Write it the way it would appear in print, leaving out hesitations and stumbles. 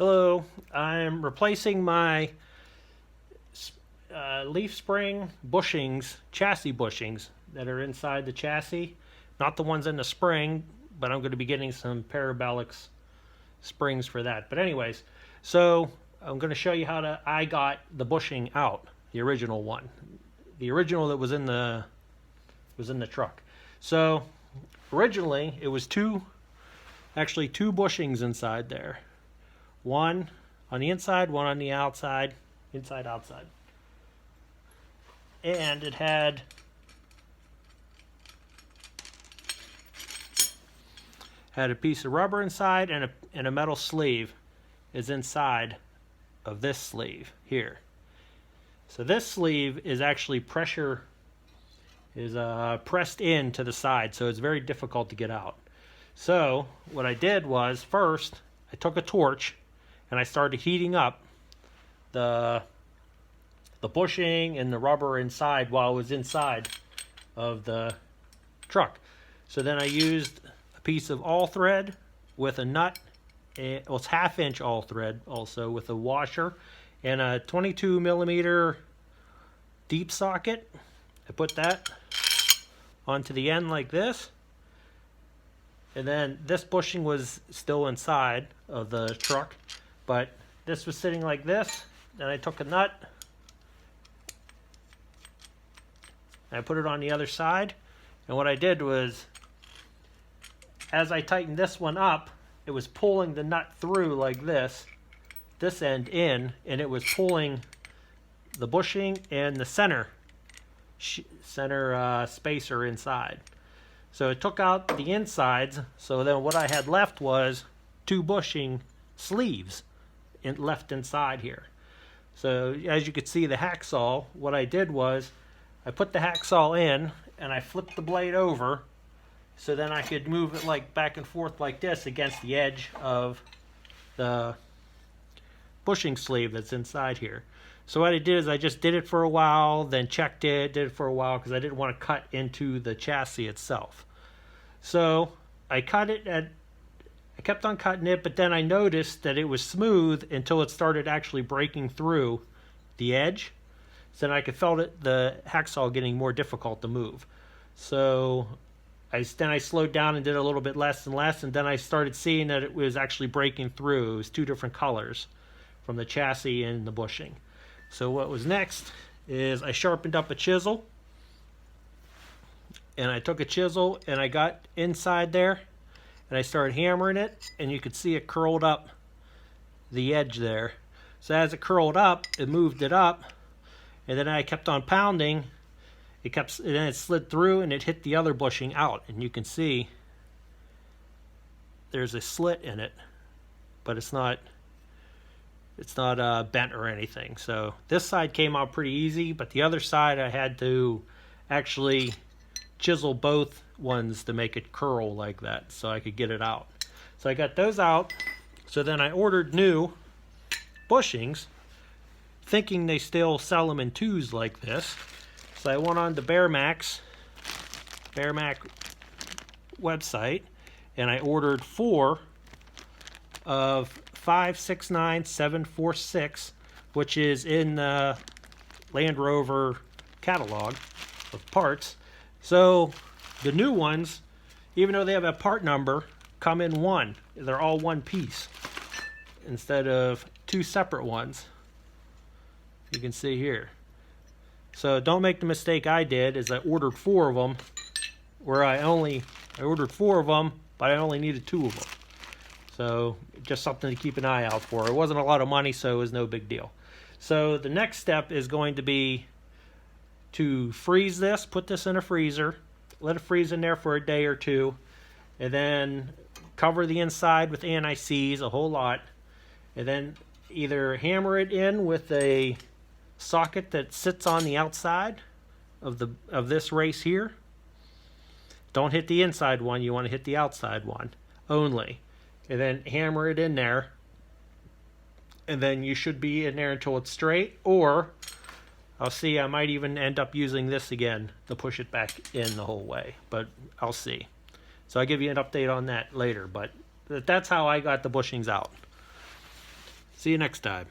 Hello, I'm replacing my leaf spring bushings, chassis bushings that are inside the chassis. Not the ones in the spring, but I'm going to be getting some Parabolic springs for that. But anyways, so I'm going to show you how I got the bushing out, the original one. The original that was in the truck. So originally it was two bushings inside there. One on the inside, one on the outside, inside, outside. And it had a piece of rubber inside and a metal sleeve is inside of this sleeve here. So this sleeve is actually pressed in to the side, so it's very difficult to get out. So what I did was, first I took a torch and I started heating up the bushing and the rubber inside while it was inside of the truck. So then I used a piece of all thread with a nut, well, it's 1/2 inch all thread also with a washer and a 22 millimeter deep socket. I put that onto the end like this, and then this bushing was still inside of the truck, but this was sitting like this. Then I took a nut and I put it on the other side, and what I did was, as I tightened this one up, it was pulling the nut through like this end in, and it was pulling the bushing and the center spacer inside. So it took out the insides, so then what I had left was two bushing sleeves left inside here. So as you could see, the hacksaw, what I did was I put the hacksaw in and I flipped the blade over so then I could move it like back and forth like this against the edge of the bushing sleeve that's inside here. So what I did is I just did it for a while, then checked it, did it for a while because I didn't want to cut into the chassis itself. So I kept on cutting it, but then I noticed that it was smooth until it started actually breaking through the edge. So then I could felt the hacksaw getting more difficult to move. So then I slowed down and did a little bit less and less, and then I started seeing that it was actually breaking through. It was two different colors from the chassis and the bushing. So what was next is I sharpened up a chisel, and I took a chisel and I got inside there and I started hammering it, and you could see it curled up the edge there. So as it curled up, it moved it up, and then I kept on pounding. And then it slid through and it hit the other bushing out, and you can see there's a slit in it, but it's not bent or anything. So this side came out pretty easy, but the other side I had to actually chisel both ones to make it curl like that so I could get it out. So I got those out. So then I ordered new bushings, thinking they still sell them in twos like this. So I went on the Bearmac website, and I ordered 4 of 569746, which is in the Land Rover catalog of parts. So the new ones, even though they have a part number, come in one. They're all one piece instead of 2 separate ones. You can see here. So don't make the mistake I did, is I ordered 4 of them, where I ordered 4 of them, but I only needed 2 of them. So just something to keep an eye out for. It wasn't a lot of money, so it was no big deal. So the next step is going to be to freeze this, put this in a freezer, let it freeze in there for a day or two, and then cover the inside with anti-seize a whole lot, and then either hammer it in with a socket that sits on the outside of this race here. Don't hit the inside one, you want to hit the outside one only, and then hammer it in there, and then you should be in there until it's straight. Or I'll see, I might even end up using this again to push it back in the whole way, but I'll see. So I'll give you an update on that later, but that's how I got the bushings out. See you next time.